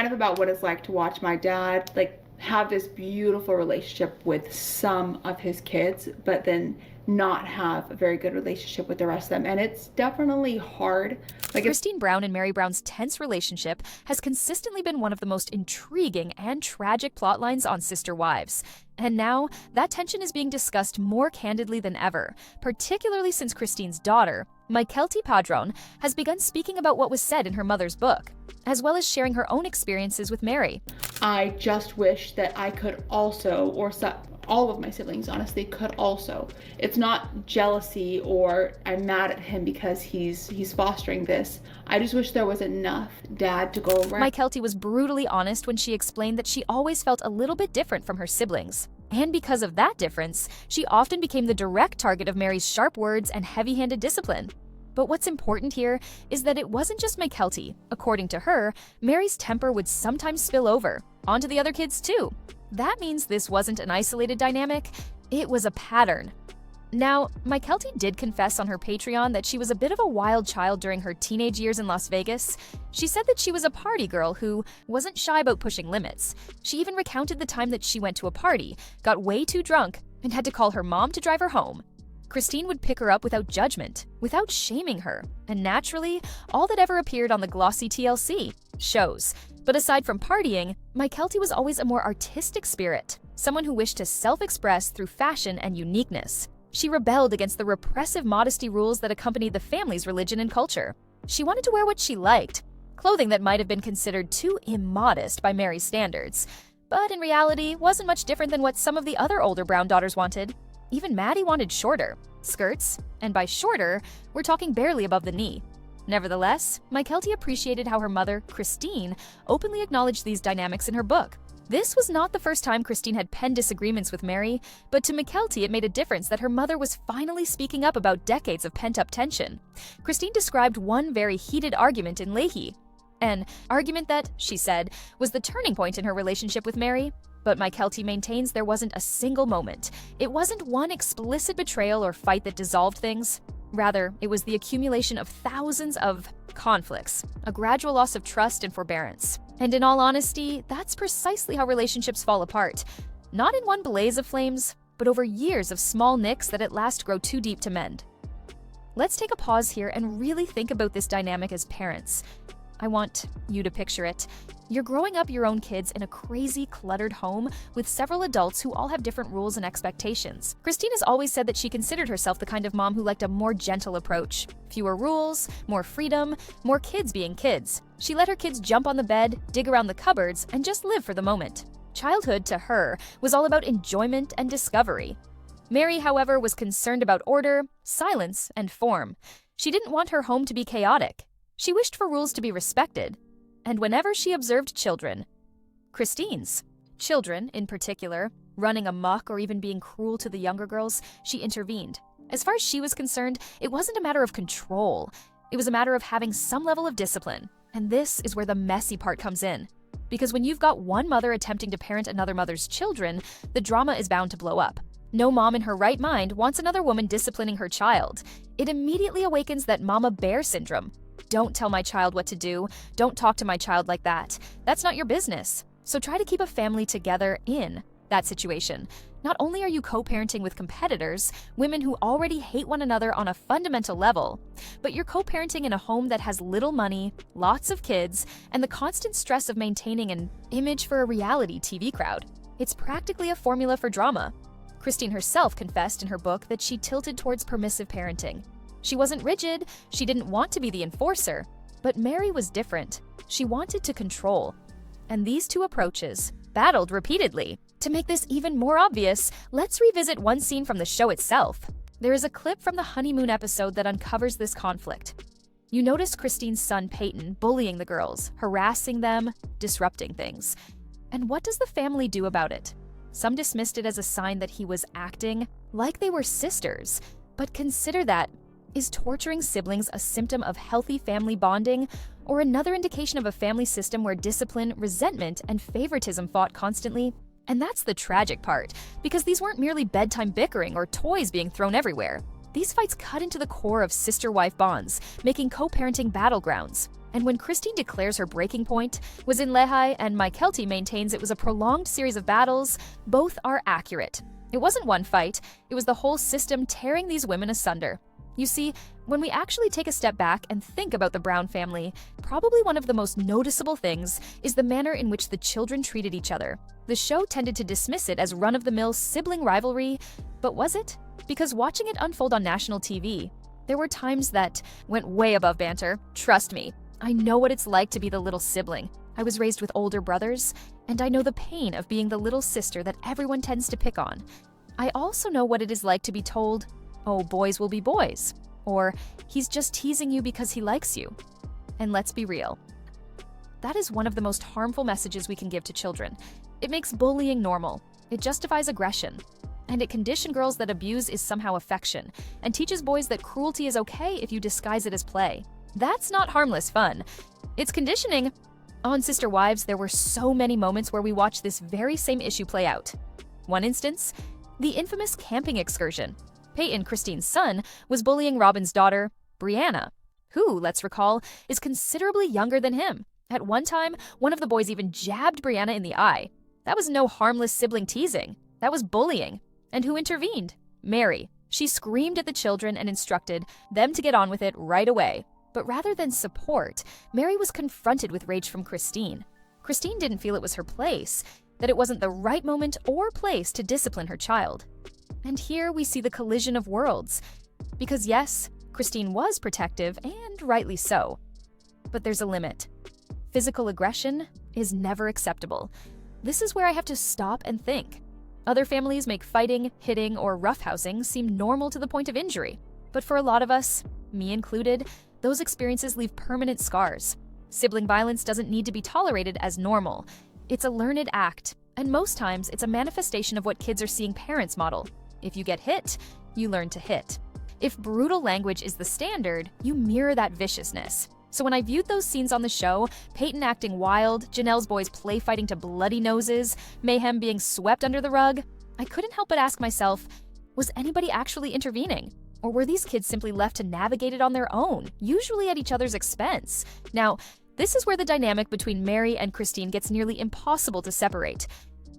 kind of about what it's like to watch my dad like have this beautiful relationship with some of his kids, but then not have a very good relationship with the rest of them. And it's definitely hard. Like it's Christine Brown and Mary Brown's tense relationship has consistently been one of the most intriguing and tragic plot lines on Sister Wives. And now, that tension is being discussed more candidly than ever, particularly since Christine's daughter, Mykelti Padron, has begun speaking about what was said in her mother's book, as well as sharing her own experiences with Mary. I just wish that I could also, or all of my siblings honestly could also. It's not jealousy or I'm mad at him because he's fostering this. I just wish there was enough dad to go around. Mykelti was brutally honest when she explained that she always felt a little bit different from her siblings. And because of that difference, she often became the direct target of Mary's sharp words and heavy-handed discipline. But what's important here is that it wasn't just Mykelti. According to her, Mary's temper would sometimes spill over onto the other kids too. That means this wasn't an isolated dynamic, it was a pattern. Now, Mykelti did confess on her Patreon that she was a bit of a wild child during her teenage years in Las Vegas. She said that she was a party girl who wasn't shy about pushing limits. She even recounted the time that she went to a party, got way too drunk, and had to call her mom to drive her home. Christine would pick her up without judgment, without shaming her, and naturally, all that ever appeared on the glossy TLC shows. But aside from partying, Mykelti was always a more artistic spirit, someone who wished to self-express through fashion and uniqueness. She rebelled against the repressive modesty rules that accompanied the family's religion and culture. She wanted to wear what she liked, clothing that might have been considered too immodest by Mary's standards, but in reality wasn't much different than what some of the other older Brown daughters wanted. Even Maddie wanted shorter skirts, and by shorter, we're talking barely above the knee. Nevertheless, Mykelti appreciated how her mother, Christine, openly acknowledged these dynamics in her book. This was not the first time Christine had penned disagreements with Mary, but to Mykelti it made a difference that her mother was finally speaking up about decades of pent-up tension. Christine described one very heated argument in Leahy, an argument that, she said, was the turning point in her relationship with Mary. But Mykelti maintains there wasn't a single moment. It wasn't one explicit betrayal or fight that dissolved things. Rather, it was the accumulation of thousands of conflicts, a gradual loss of trust and forbearance. And in all honesty, that's precisely how relationships fall apart. Not in one blaze of flames, but over years of small nicks that at last grow too deep to mend. Let's take a pause here and really think about this dynamic as parents. I want you to picture it. You're growing up your own kids in a crazy, cluttered home with several adults who all have different rules and expectations. Christine has always said that she considered herself the kind of mom who liked a more gentle approach. Fewer rules, more freedom, more kids being kids. She let her kids jump on the bed, dig around the cupboards, and just live for the moment. Childhood, to her, was all about enjoyment and discovery. Mary, however, was concerned about order, silence, and form. She didn't want her home to be chaotic. She wished for rules to be respected. And whenever she observed Christine's children in particular, running amok or even being cruel to the younger girls, she intervened. As far as she was concerned, it wasn't a matter of control. It was a matter of having some level of discipline. And this is where the messy part comes in. Because when you've got one mother attempting to parent another mother's children, the drama is bound to blow up. No mom in her right mind wants another woman disciplining her child. It immediately awakens that mama bear syndrome. Don't tell my child what to do. Don't talk to my child like that. That's not your business. So try to keep a family together in that situation. Not only are you co-parenting with competitors, women who already hate one another on a fundamental level, but you're co-parenting in a home that has little money, lots of kids, and the constant stress of maintaining an image for a reality TV crowd. It's practically a formula for drama. Christine herself confessed in her book that she tilted towards permissive parenting. She wasn't rigid, she didn't want to be the enforcer, but Mary was different. She wanted to control. And these two approaches battled repeatedly. To make this even more obvious, let's revisit one scene from the show itself. There is a clip from the honeymoon episode that uncovers this conflict. You notice Christine's son Peyton bullying the girls, harassing them, disrupting things. And what does the family do about it? Some dismissed it as a sign that he was acting like they were sisters. But consider that. Is torturing siblings a symptom of healthy family bonding, or another indication of a family system where discipline, resentment, and favoritism fought constantly? And that's the tragic part, because these weren't merely bedtime bickering or toys being thrown everywhere. These fights cut into the core of sister-wife bonds, making co-parenting battlegrounds. And when Christine declares her breaking point was in Lehi and Mykelti maintains it was a prolonged series of battles, both are accurate. It wasn't one fight, it was the whole system tearing these women asunder. You see, when we actually take a step back and think about the Brown family, probably one of the most noticeable things is the manner in which the children treated each other. The show tended to dismiss it as run-of-the-mill sibling rivalry, but was it? Because watching it unfold on national TV, there were times that went way above banter. Trust me, I know what it's like to be the little sibling. I was raised with older brothers, and I know the pain of being the little sister that everyone tends to pick on. I also know what it is like to be told, "Oh, boys will be boys," or "He's just teasing you because he likes you." And let's be real. That is one of the most harmful messages we can give to children. It makes bullying normal. It justifies aggression. And it conditions girls that abuse is somehow affection, and teaches boys that cruelty is okay if you disguise it as play. That's not harmless fun. It's conditioning. On Sister Wives, there were so many moments where we watched this very same issue play out. One instance, the infamous camping excursion. Peyton, Christine's son, was bullying Robin's daughter, Brianna, who, let's recall, is considerably younger than him. At one time, one of the boys even jabbed Brianna in the eye. That was no harmless sibling teasing. That was bullying. And who intervened? Mary. She screamed at the children and instructed them to get on with it right away. But rather than support, Mary was confronted with rage from Christine. Christine didn't feel it was her place, that it wasn't the right moment or place to discipline her child. And here we see the collision of worlds. Because yes, Christine was protective, and rightly so. But there's a limit. Physical aggression is never acceptable. This is where I have to stop and think. Other families make fighting, hitting, or roughhousing seem normal to the point of injury. But for a lot of us, me included, those experiences leave permanent scars. Sibling violence doesn't need to be tolerated as normal. It's a learned act, and most times it's a manifestation of what kids are seeing parents model. If you get hit, you learn to hit. If brutal language is the standard, you mirror that viciousness. So when I viewed those scenes on the show, Peyton acting wild, Janelle's boys play fighting to bloody noses, mayhem being swept under the rug, I couldn't help but ask myself, was anybody actually intervening? Or were these kids simply left to navigate it on their own, usually at each other's expense? Now, this is where the dynamic between Mary and Christine gets nearly impossible to separate.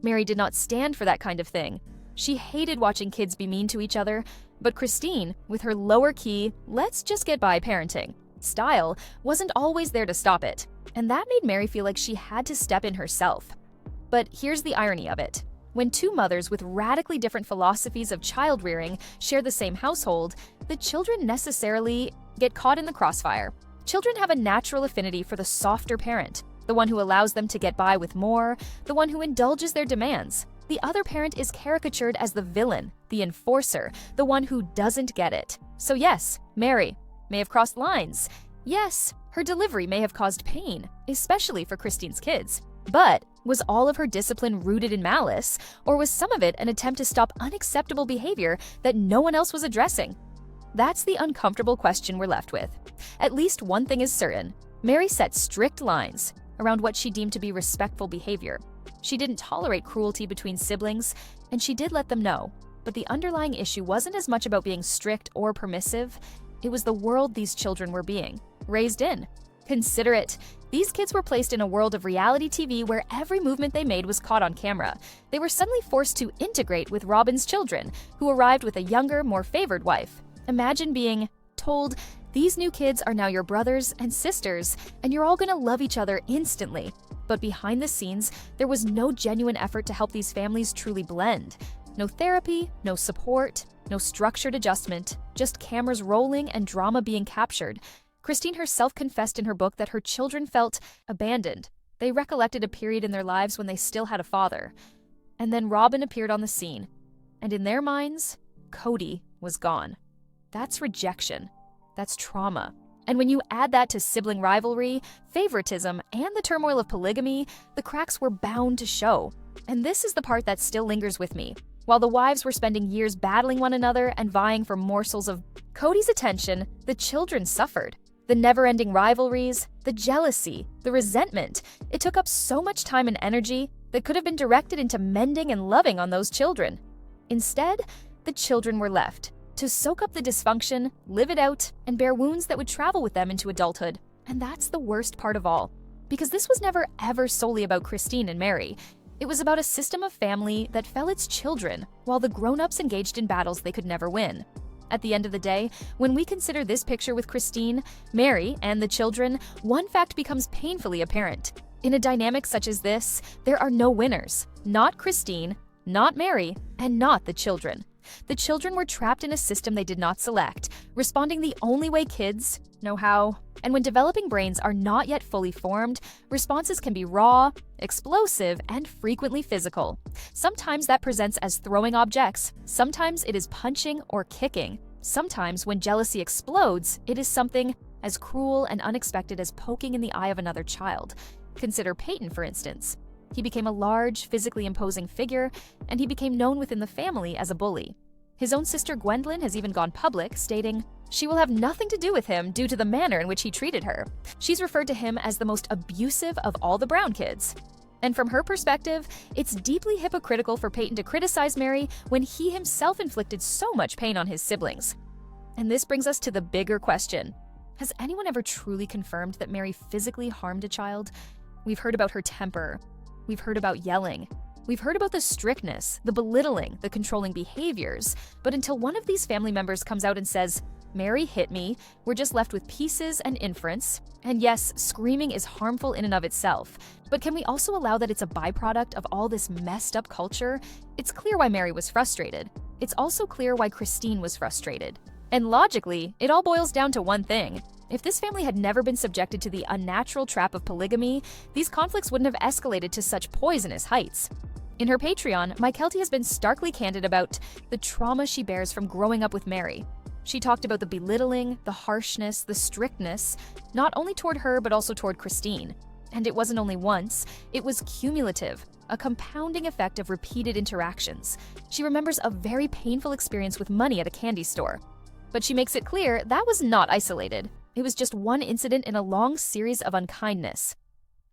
Mary did not stand for that kind of thing. She hated watching kids be mean to each other, but Christine, with her lower key, let's just get by parenting style, wasn't always there to stop it. And that made Mary feel like she had to step in herself. But here's the irony of it. When two mothers with radically different philosophies of child rearing share the same household, the children necessarily get caught in the crossfire. Children have a natural affinity for the softer parent, the one who allows them to get by with more, the one who indulges their demands. The other parent is caricatured as the villain, the enforcer, the one who doesn't get it. So yes, Mary may have crossed lines. Yes, her delivery may have caused pain, especially for Christine's kids. But was all of her discipline rooted in malice, or was some of it an attempt to stop unacceptable behavior that no one else was addressing? That's the uncomfortable question we're left with. At least one thing is certain. Mary set strict lines around what she deemed to be respectful behavior. She didn't tolerate cruelty between siblings, and she did let them know. But the underlying issue wasn't as much about being strict or permissive. It was the world these children were being raised in. Consider it. These kids were placed in a world of reality TV where every movement they made was caught on camera. They were suddenly forced to integrate with Robin's children, who arrived with a younger, more favored wife. Imagine being told, these new kids are now your brothers and sisters, and you're all gonna love each other instantly. But behind the scenes, there was no genuine effort to help these families truly blend. No therapy, no support, no structured adjustment, just cameras rolling and drama being captured. Christine herself confessed in her book that her children felt abandoned. They recollected a period in their lives when they still had a father. And then Robin appeared on the scene. And in their minds, Cody was gone. That's rejection. That's trauma. And when you add that to sibling rivalry, favoritism, and the turmoil of polygamy, the cracks were bound to show. And this is the part that still lingers with me. While the wives were spending years battling one another and vying for morsels of Cody's attention, the children suffered. The never-ending rivalries, the jealousy, the resentment. It took up so much time and energy that could have been directed into mending and loving on those children. Instead, the children were left to soak up the dysfunction, live it out, and bear wounds that would travel with them into adulthood. And that's the worst part of all, because this was never ever solely about Christine and Mary. It was about a system of family that fell its children, while the grown-ups engaged in battles they could never win. At the end of the day, when we consider this picture with Christine, Mary, and the children, one fact becomes painfully apparent. In a dynamic such as this, there are no winners. Not Christine, not Mary, and not the children. The children were trapped in a system they did not select, responding the only way kids know how. And when developing brains are not yet fully formed, responses can be raw, explosive, and frequently physical. Sometimes that presents as throwing objects. Sometimes it is punching or kicking. Sometimes when jealousy explodes, it is something as cruel and unexpected as poking in the eye of another child. Consider Peyton, for instance. He became a large, physically imposing figure, and he became known within the family as a bully. His own sister Gwendolyn has even gone public, stating she will have nothing to do with him due to the manner in which he treated her. She's referred to him as the most abusive of all the Brown kids. And from her perspective, it's deeply hypocritical for Peyton to criticize Mary when he himself inflicted so much pain on his siblings. And this brings us to the bigger question. Has anyone ever truly confirmed that Mary physically harmed a child? We've heard about her temper. We've heard about yelling. We've heard about the strictness, the belittling, the controlling behaviors. But until one of these family members comes out and says, Mary hit me, we're just left with pieces and inference. And yes, screaming is harmful in and of itself. But can we also allow that it's a byproduct of all this messed up culture? It's clear why Mary was frustrated. It's also clear why Christine was frustrated. And logically, it all boils down to one thing. If this family had never been subjected to the unnatural trap of polygamy, these conflicts wouldn't have escalated to such poisonous heights. In her Patreon, Mykelti has been starkly candid about the trauma she bears from growing up with Mary. She talked about the belittling, the harshness, the strictness, not only toward her but also toward Christine. And it wasn't only once, it was cumulative, a compounding effect of repeated interactions. She remembers a very painful experience with money at a candy store. But she makes it clear that was not isolated. It was just one incident in a long series of unkindness.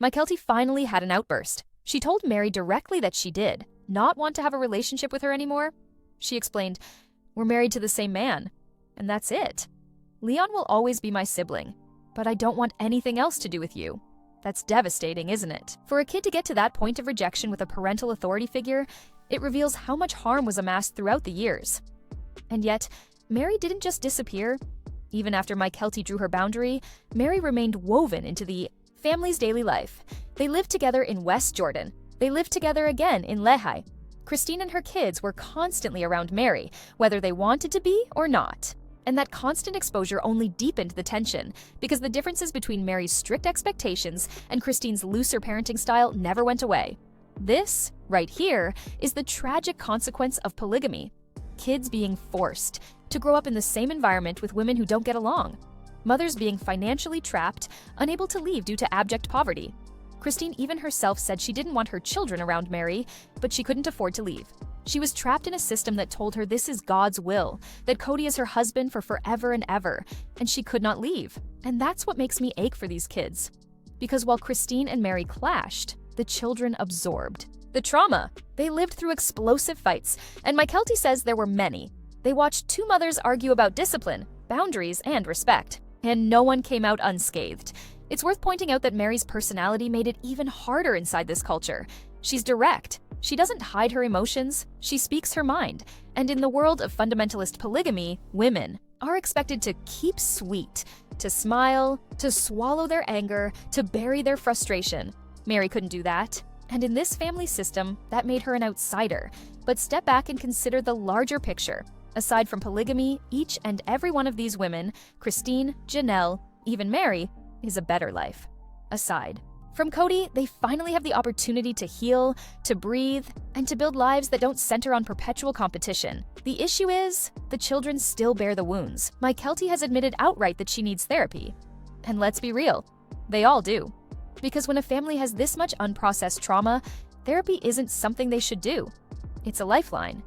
Mykelti finally had an outburst. She told Mary directly that she did not want to have a relationship with her anymore. She explained, "We're married to the same man, and that's it. Leon will always be my sibling, but I don't want anything else to do with you." That's devastating, isn't it? For a kid to get to that point of rejection with a parental authority figure, it reveals how much harm was amassed throughout the years. And yet, Mary didn't just disappear. Even after Mykelti drew her boundary, Mary remained woven into the family's daily life. They lived together in West Jordan. They lived together again in Lehi. Christine and her kids were constantly around Mary, whether they wanted to be or not. And that constant exposure only deepened the tension, because the differences between Mary's strict expectations and Christine's looser parenting style never went away. This, right here, is the tragic consequence of polygamy. Kids being forced to grow up in the same environment with women who don't get along. Mothers being financially trapped, unable to leave due to abject poverty. Christine even herself said she didn't want her children around Mary, but she couldn't afford to leave. She was trapped in a system that told her this is God's will, that Cody is her husband for forever and ever, and she could not leave. And that's what makes me ache for these kids. Because while Christine and Mary clashed, the children absorbed the trauma. They lived through explosive fights, and Mykelti says there were many. They watched two mothers argue about discipline, boundaries, and respect, and no one came out unscathed. It's worth pointing out that Mary's personality made it even harder inside this culture. She's direct. She doesn't hide her emotions. She speaks her mind. And in the world of fundamentalist polygamy, women are expected to keep sweet, to smile, to swallow their anger, to bury their frustration. Mary couldn't do that. And in this family system, that made her an outsider. But step back and consider the larger picture. Aside from polygamy, each and every one of these women, Christine, Janelle, even Mary, is a better life. Aside from Cody, they finally have the opportunity to heal, to breathe, and to build lives that don't center on perpetual competition. The issue is, the children still bear the wounds. Mykelti has admitted outright that she needs therapy. And let's be real, they all do. Because when a family has this much unprocessed trauma, therapy isn't something they should do. It's a lifeline.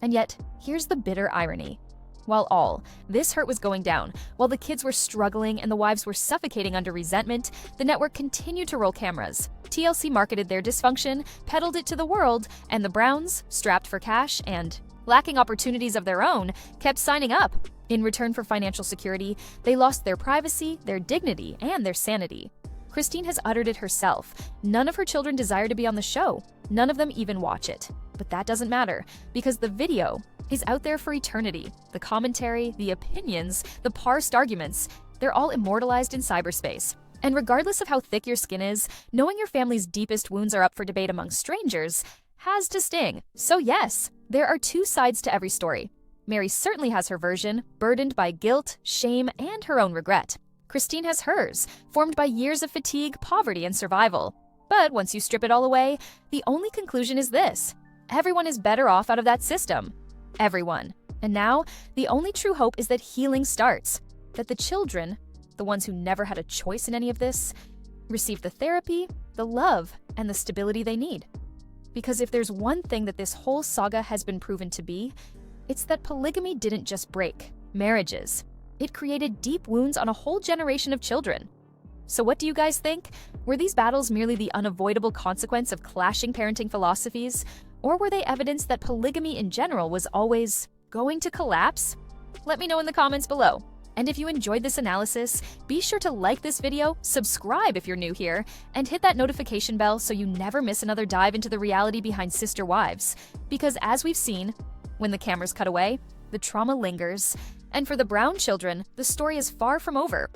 And yet, here's the bitter irony. While this hurt was going down, while the kids were struggling and the wives were suffocating under resentment, the network continued to roll cameras. TLC marketed their dysfunction, peddled it to the world, and the Browns, strapped for cash and lacking opportunities of their own, kept signing up. In return for financial security, they lost their privacy, their dignity, and their sanity. Christine has uttered it herself. None of her children desire to be on the show. None of them even watch it. But that doesn't matter, because the video is out there for eternity. The commentary, the opinions, the parsed arguments, they're all immortalized in cyberspace. And regardless of how thick your skin is, knowing your family's deepest wounds are up for debate among strangers has to sting. So yes, there are two sides to every story. Mary certainly has her version, burdened by guilt, shame, and her own regret. Christine has hers, formed by years of fatigue, poverty, and survival. But once you strip it all away, the only conclusion is this: everyone is better off out of that system. Everyone. And now, the only true hope is that healing starts. That the children, the ones who never had a choice in any of this, receive the therapy, the love, and the stability they need. Because if there's one thing that this whole saga has been proven to be, it's that polygamy didn't just break marriages. It created deep wounds on a whole generation of children. So what do you guys think? Were these battles merely the unavoidable consequence of clashing parenting philosophies? Or were they evidence that polygamy in general was always going to collapse? Let me know in the comments below. And if you enjoyed this analysis, be sure to like this video, subscribe if you're new here, and hit that notification bell so you never miss another dive into the reality behind sister wives. Because as we've seen, when the cameras cut away, the trauma lingers. And for the Brown children, the story is far from over.